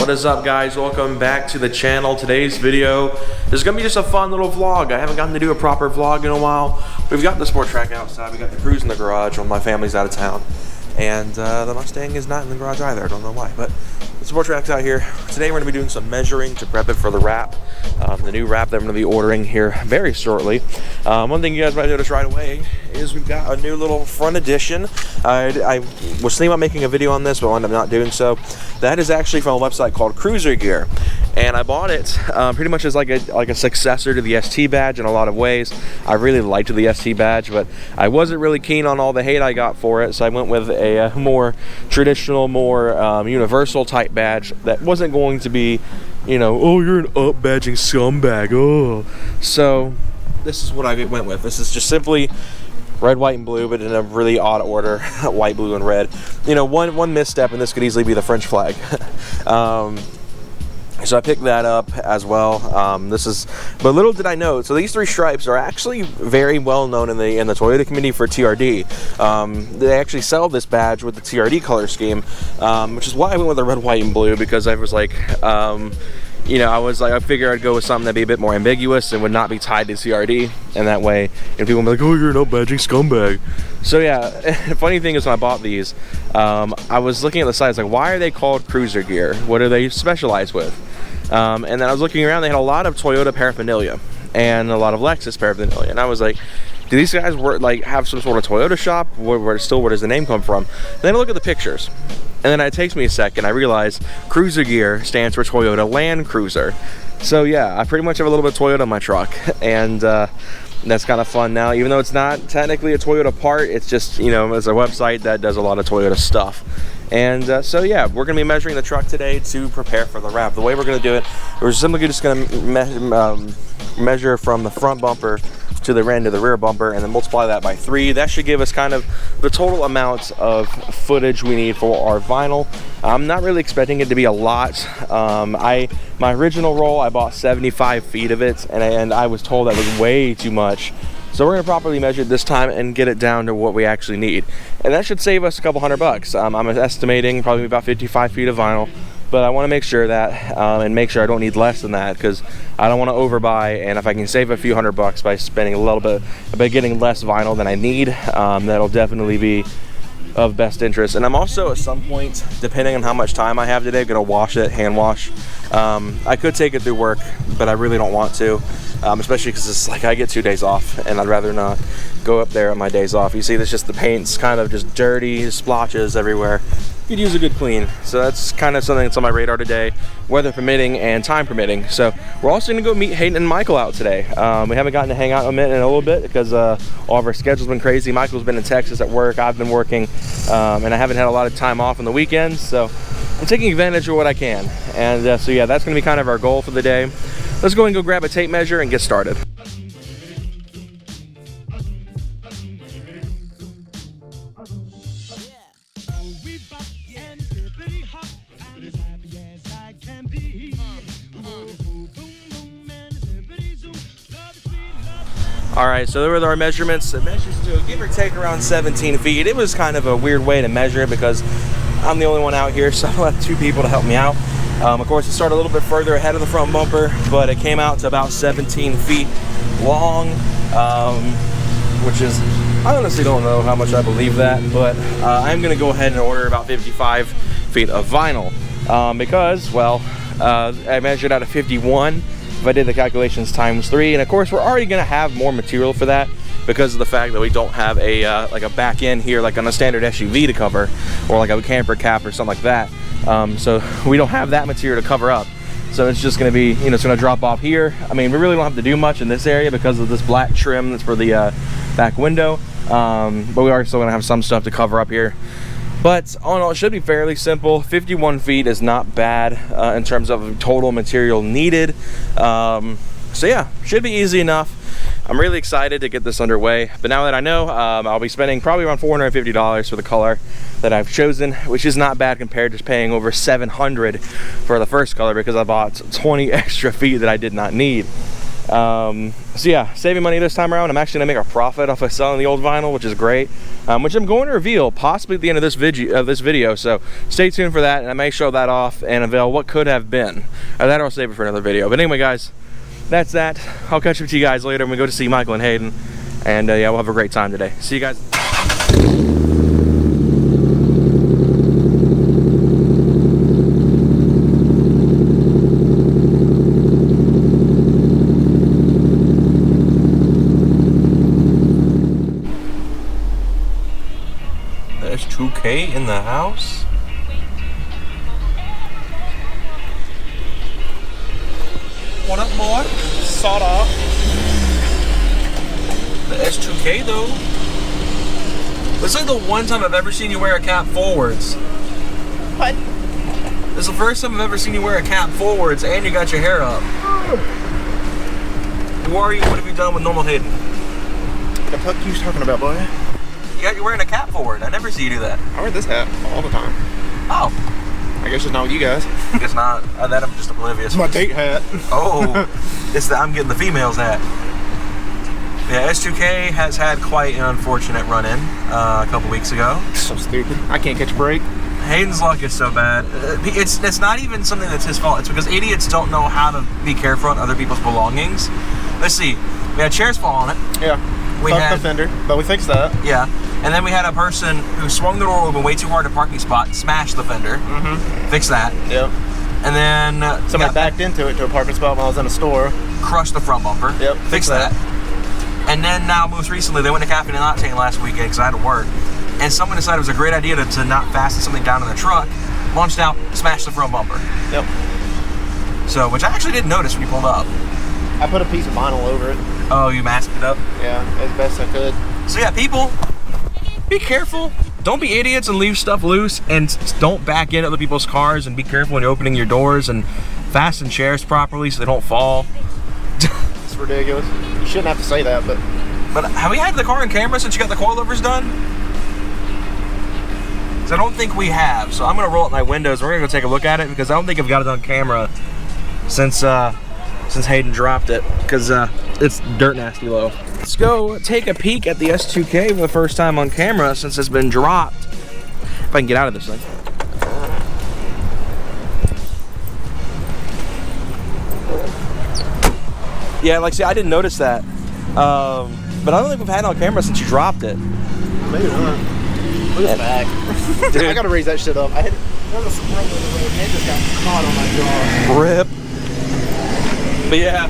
What is up, guys? Welcome back to the channel. Today's video is gonna be just a fun little vlog. I haven't gotten to do a proper vlog in a while. We've got the sport track outside, we got the cruise in the garage when my family's out of town, and the Mustang is not in the garage either. I don't know why, but the sport track's out here. Today we're gonna be doing some measuring to prep it for the wrap, the new wrap that I'm gonna be ordering here very shortly. One thing you guys might notice right away is we've got a new little front addition. I was thinking about making a video on this, but I ended up not doing so. That is actually from a website called Cruiser Gear, and I bought it pretty much as like a successor to the ST badge in a lot of ways. I really liked the ST badge, but I wasn't really keen on all the hate I got for it, so I went with a more traditional, more universal type badge that wasn't going to be, you know, oh, you're an up badging scumbag, oh. So this is what I went with. This is just simply red, white, and blue, but in a really odd order. White, blue, and red. You know, one misstep and this could easily be the French flag. So I picked that up as well. But little did I know, so these three stripes are actually very well known in the Toyota community for TRD. They actually sell this badge with the TRD color scheme, which is why I went with the red, white, and blue, because I was like, you know, I figured I'd go with something that'd be a bit more ambiguous and would not be tied to CRD, and that way, and people would be like, oh, you're an up-badging scumbag. So yeah, the funny thing is when I bought these, I was looking at the sites, like, why are they called Cruiser Gear? What do they specialize with? And then I was looking around, they had a lot of Toyota paraphernalia and a lot of Lexus paraphernalia, and I was like, do these guys have some sort of Toyota shop? Where does the name come from? Then I look at the pictures, and then it takes me a second. I realize Cruiser Gear stands for Toyota Land Cruiser. So yeah, I pretty much have a little bit of Toyota in my truck, and that's kind of fun now. Even though it's not technically a Toyota part, it's just, you know, it's a website that does a lot of Toyota stuff. And so yeah, we're gonna be measuring the truck today to prepare for the wrap. The way we're gonna do it, we're simply just gonna measure from the front bumper to the end of the rear bumper, and then multiply that by 3. That should give us kind of the total amount of footage we need for our vinyl. I'm not really expecting it to be a lot. My original roll, I bought 75 feet of it, and I was told that was way too much. So we're gonna properly measure it this time and get it down to what we actually need. And that should save us a couple $100. I'm estimating probably about 55 feet of vinyl, but I wanna make sure that, and make sure I don't need less than that, because I don't wanna overbuy, and if I can save a few $100 by spending a little bit, by getting less vinyl than I need, that'll definitely be of best interest. And I'm also, at some point, depending on how much time I have today, gonna wash it, hand wash. I could take it through work, but I really don't want to, especially because it's like I get 2 days off, and I'd rather not go up there on my days off. You see, there's just the paint's kind of just dirty, splotches everywhere. You'd use a good clean. So that's kind of something that's on my radar today, weather permitting and time permitting. So we're also gonna go meet Hayden and Michael out today. We haven't gotten to hang out in a little bit because all of our schedules been crazy. Michael's been in Texas at work, I've been working, and I haven't had a lot of time off on the weekends, so I'm taking advantage of what I can. And so yeah, that's gonna be kind of our goal for the day. Let's go and go grab a tape measure and get started. All right, so there were our measurements. It measures to give or take around 17 feet. It was kind of a weird way to measure it because I'm the only one out here, so I left 2 people to help me out. Of course, it started a little bit further ahead of the front bumper, but it came out to about 17 feet long, which is, I honestly don't know how much I believe that, but I'm gonna go ahead and order about 55 feet of vinyl because, well, I measured out of 51. If I did the calculations times 3, and of course we're already gonna have more material for that because of the fact that we don't have a like a back end here like on a standard SUV to cover, or like a camper cap or something like that. So we don't have that material to cover up. So it's just gonna be, you know, it's gonna drop off here. I mean, we really don't have to do much in this area because of this black trim that's for the back window. But we are still gonna have some stuff to cover up here. But all in all, it should be fairly simple. 51 feet is not bad in terms of total material needed. So yeah, should be easy enough. I'm really excited to get this underway. But now that I know, I'll be spending probably around $450 for the color that I've chosen, which is not bad compared to paying over $700 for the first color because I bought 20 extra feet that I did not need. So yeah, saving money this time around. I'm actually gonna make a profit off of selling the old vinyl, which is great, which I'm going to reveal possibly at the end of this video. So stay tuned for that, and I may show that off and unveil what could have been. That I'll save it for another video. But anyway, guys, that's that. I'll catch up with you guys later when we go to see Michael and Hayden, and yeah, we'll have a great time today. See you guys. There's 2K in the house. What up, boy? Sawed off. The S2K though. This is like the one time I've ever seen you wear a cap forwards. What? This is the first time I've ever seen you wear a cap forwards and you got your hair up. Who are you? What have you done with normal Hayden? The fuck you talking about, boy? You're wearing a cap forward. I never see you do that. I wear this hat all the time. Oh. I guess it's not with you guys. I guess not. That I'm just oblivious. It's my date hat. Oh. I'm getting the female's hat. Yeah, S2K has had quite an unfortunate run-in a couple weeks ago. So stupid. I can't catch a break. Hayden's luck is so bad. It's not even something that's his fault. It's because idiots don't know how to be careful on other people's belongings. Let's see. We had chairs fall on it. Yeah. We had the fender, but we fixed that. Yeah. And then we had a person who swung the door open way too hard at a parking spot, smashed the fender. Mm-hmm. Fixed that. Yep. And then somebody backed into it to a parking spot while I was in a store. Crushed the front bumper. Yep. Fixed that. And then now, most recently, they went to Caffeine and Octane last weekend because I had to work. And someone decided it was a great idea to not fasten something down in the truck. Launched out, smashed the front bumper. Yep. So, which I actually didn't notice when you pulled up. I put a piece of vinyl over it. Oh, you masked it up? Yeah, as best I could. So yeah, people, be careful. Don't be idiots and leave stuff loose, and don't back in other people's cars, and be careful when you're opening your doors, and fasten chairs properly so they don't fall. It's ridiculous. You shouldn't have to say that, but... But have we had the car on camera since you got the coilovers done? Because I don't think we have, so I'm going to roll up my windows. We're going to go take a look at it, because I don't think I've got it on camera since Hayden dropped it, because it's dirt nasty low. Let's go take a peek at the S2K for the first time on camera since it's been dropped. If I can get out of this thing. Yeah, like, see, I didn't notice that. But I don't think we've had it on camera since you dropped it. Maybe not. Look at the back. Dude. I gotta raise that shit up. There was a squirrel in the road and it just got caught on my jaw. Rip. But yeah,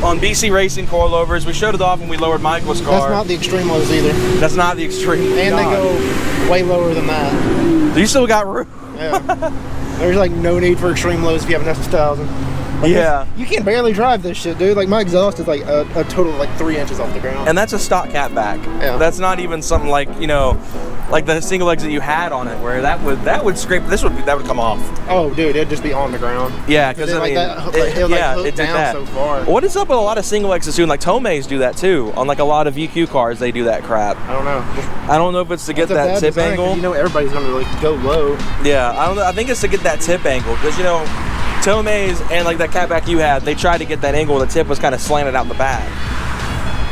on BC Racing coilovers, we showed it off when we lowered Michael's car. That's not the extreme lows either. That's not the extreme. And they go way lower than that. You still got room. Yeah. There's like no need for extreme lows if you have an S1000. Like yeah. You can barely drive this shit, dude. Like my exhaust is like a total of like 3 inches off the ground. And that's a stock catback. Yeah. That's not even something like, you know, like the single legs that you had on it, where that would scrape. That would come off. Oh, dude, it'd just be on the ground. Yeah, because I mean, it did down so far. What is up with a lot of single legs soon? Like Tomeys do that too. On like a lot of VQ cars, they do that crap. I don't know. I don't know if it's to get that tip angle. You know, everybody's gonna like go low. Yeah, I don't know. I think it's to get that tip angle because you know, Tomeys and like that catback you had, they tried to get that angle. The tip was kind of slanted out the back.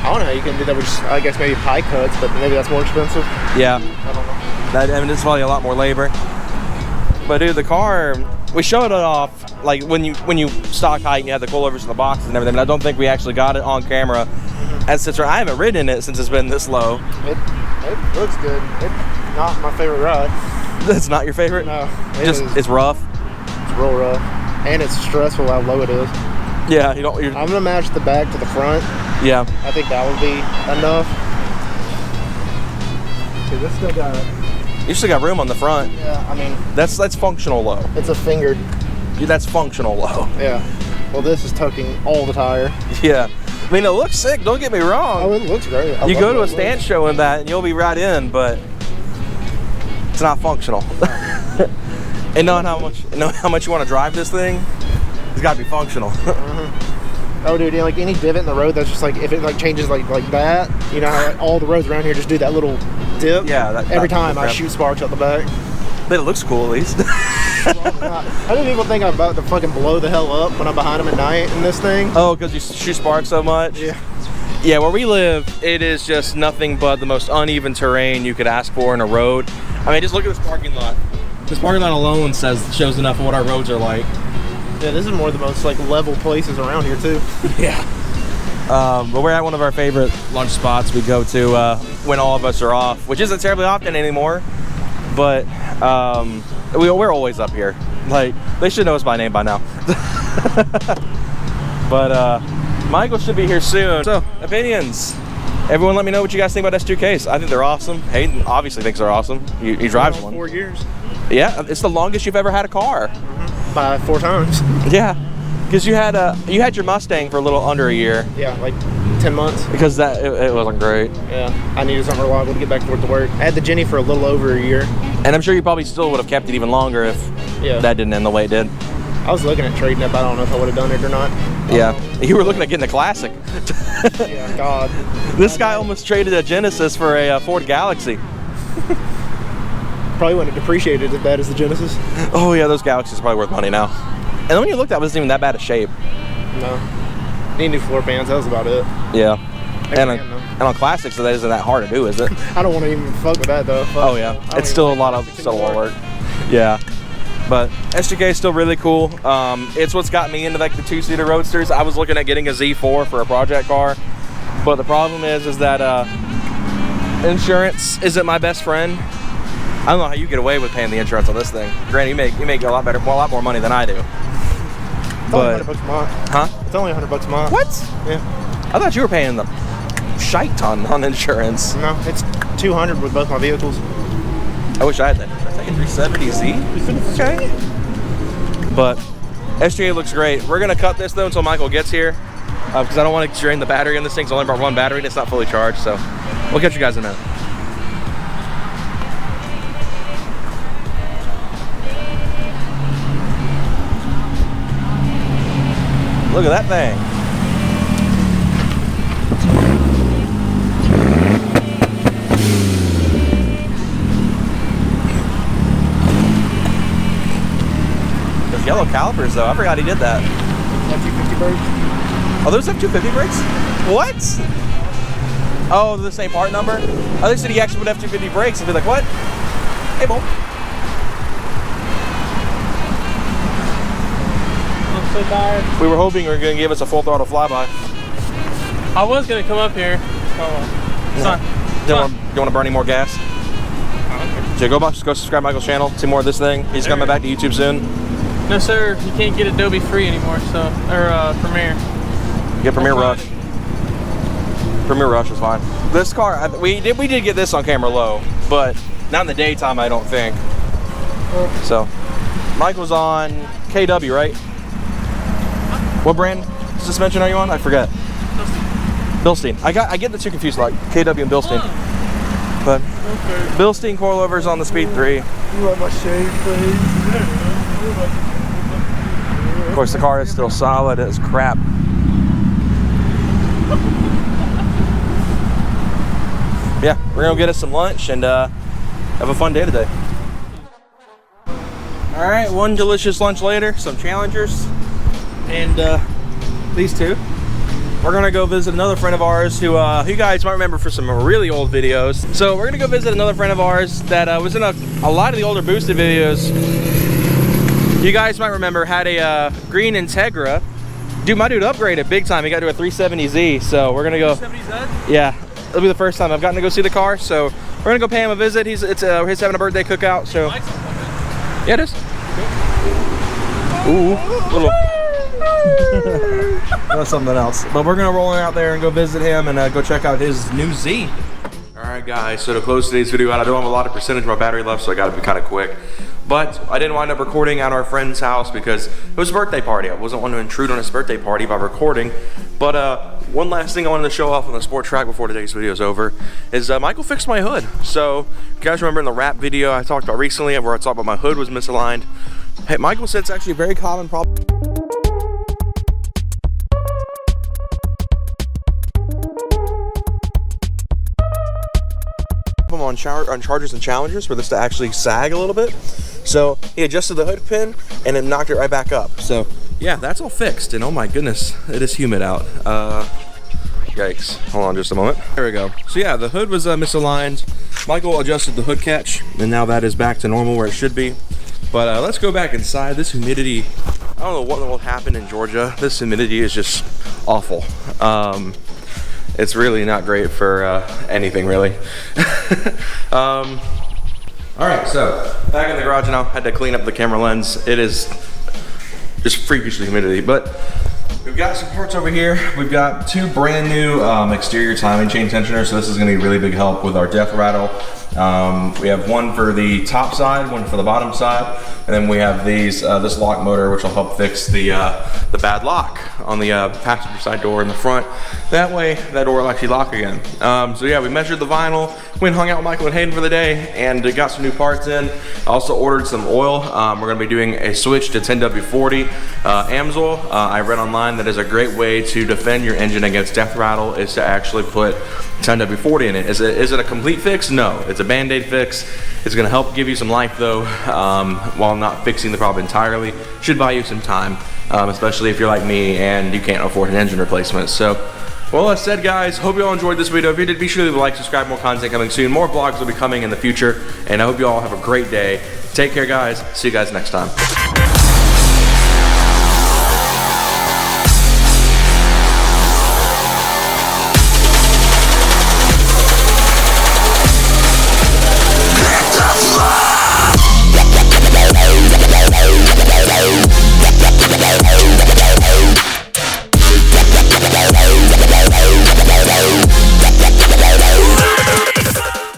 I don't know how you can do that with just, I guess maybe pie cuts, but maybe that's more expensive. Yeah. I don't know. I mean, it's probably a lot more labor. But dude, the car, we showed it off like when you stock height and you had the coilovers in the boxes and everything, but I don't think we actually got it on camera. As since I haven't ridden in it since it's been this low. It looks good. It's not my favorite ride. That's not your favorite? No. It's rough. It's real rough. And it's stressful how low it is. Yeah, I'm gonna match the back to the front. Yeah. I think that would be enough. Dude, this still got You still got room on the front. Yeah, I mean that's functional low. It's a fingered. Yeah, that's functional low. Yeah. Well, this is tucking all the tire. Yeah. I mean, it looks sick, don't get me wrong. Oh, it looks great. You go to a stance show in that and you'll be right in, but it's not functional. And knowing how much you want to drive this thing, it's got to be functional. Oh, dude, like any divot in the road that's just like, if it like changes like that, you know how all the roads around here just do that little dip? Yeah. Every time I shoot sparks out the back. But it looks cool at least. I didn't even think I'm about to fucking blow the hell up when I'm behind him at night in this thing. Oh, because you shoot sparks so much? Yeah. Yeah, where we live, it is just nothing but the most uneven terrain you could ask for in a road. I mean, just look at this parking lot. This parking lot alone shows enough of what our roads are like. Yeah, this is more of the most like level places around here too. Yeah. But we're at one of our favorite lunch spots we go to when all of us are off, which isn't terribly often anymore. But we're always up here. Like, they should know us by name by now. But Michael should be here soon. So, opinions. Everyone let me know what you guys think about S2Ks. I think they're awesome. Hayden obviously thinks they're awesome. He drives one. 4 years. Yeah, it's the longest you've ever had a car. Mm-hmm. By 4 times. Yeah, because you had your Mustang for a little under a year. Yeah, like 10 months. Because it wasn't great. Yeah, I needed something reliable to get back and forth to work. I had the Jenny for a little over a year. And I'm sure you probably still would have kept it even longer if that didn't end the way it did. I was looking at trading it, but I don't know if I would have done it or not. Yeah, you were looking at getting a classic. Yeah, God. This guy almost traded a Genesis for a Ford Galaxy. Probably wouldn't have depreciated as bad as the Genesis. Oh yeah, those Galaxies are probably worth money now. And then when you looked at it, it wasn't even that bad of shape. No. Need new floor pans, that was about it. Yeah. And on classics, so that isn't that hard to do, is it? I don't want to even fuck with that though. Oh yeah, it's still a lot of work. Yeah. But S2K is still really cool. It's what's got me into like the 2-seater roadsters. I was looking at getting a Z4 for a project car, but the problem is that insurance isn't my best friend. I don't know how you get away with paying the insurance on this thing. Granted, you make a lot more money than I do. It's only $100 a month. Huh? It's only $100 a month. What? Yeah. I thought you were paying the shite ton on insurance. No, it's $200 with both my vehicles. I wish I had that. Should I take a 370Z? Okay. But SGA looks great. We're gonna cut this though until Michael gets here, because I don't want to drain the battery on this thing. It's only brought one battery and it's not fully charged. So we'll catch you guys in a minute. Look at that thing. Those yellow calipers though, I forgot he did that. F250 brakes. Oh, those F250 brakes? What? Oh, they're the same part number? Oh, they said he actually put F250 brakes and be like, what? Hey, Bo. I'm so tired. We were hoping you were going to give us a full throttle flyby. I was going to come up here. Son. Do you want to burn any more gas? So go subscribe to Michael's channel, see more of this thing. He's coming back to YouTube soon. No sir, you can't get Adobe free anymore, so, or Premiere. Get Premiere Rush. Premiere Rush is fine. This car, we did get this on camera low, but not in the daytime, I don't think. So, Michael's on KW, right? What brand suspension are you on? I forget. Bilstein. I get the two confused, like KW and Bilstein. But Bilstein coilovers on the Speed 3. You want my shade, please? Of course, the car is still solid as crap. Yeah, we're gonna get us some lunch and have a fun day today. All right, one delicious lunch later, some Challengers, and these two. We're gonna go visit another friend of ours who you guys might remember for some really old videos. So we're gonna go visit another friend of ours that was in a lot of the older boosted videos. You guys might remember had a green Integra. Dude, my dude upgraded big time. He got to a 370Z, so we're gonna go. 370Z? Yeah, it'll be the first time I've gotten to go see the car, so we're gonna go pay him a visit. He's having a birthday cookout, so. Yeah, it is. Ooh, little. That's something else. But we're gonna roll out there and go visit him and go check out his new Z. All right, guys. So to close today's video out, I don't have a lot of percentage of my battery left, so I got to be kind of quick. But I didn't wind up recording at our friend's house because it was a birthday party. I wasn't wanting to intrude on his birthday party by recording. But one last thing I wanted to show off on the Sport Trac before today's video is over is Michael fixed my hood. So you guys remember in the wrap video I talked about recently where I talked about my hood was misaligned. Hey, Michael said it's actually a very common problem. On Chargers and Challengers for this to actually sag a little bit. So he adjusted the hood pin and it knocked it right back up. So yeah, that's all fixed. And oh my goodness, it is humid out. Yikes. Hold on just a moment. There we go. So yeah, the hood was misaligned. Michael adjusted the hood catch, and now that is back to normal where it should be. But let's go back inside. This humidity, I don't know what will happen in Georgia. This humidity is just awful. It's really not great for anything, really. All right, so back in the garage now. Had to clean up the camera lens. It is just freakishly humidity, but we've got some parts over here. We've got 2 brand new exterior timing chain tensioners, so this is gonna be a really big help with our death rattle. We have one for the top side, one for the bottom side, and then we have these this lock motor, which will help fix the bad lock on the passenger side door in the front. That way, that door will actually lock again. So yeah, we measured the vinyl, went and hung out with Michael and Hayden for the day, and got some new parts in. Also ordered some oil. We're gonna be doing a switch to 10W40 AMSOIL. I read online that is a great way to defend your engine against death rattle is to actually put 10W40 in it. Is it a complete fix? No, it's a band-aid fix. It's gonna help give you some life though, while not fixing the problem entirely. Should buy you some time, especially if you're like me and you can't afford an engine replacement. So, well, as said, guys, hope you all enjoyed this video. If you did, be sure to leave a like, subscribe, more content coming soon. More vlogs will be coming in the future, and I hope you all have a great day. Take care, guys. See you guys next time.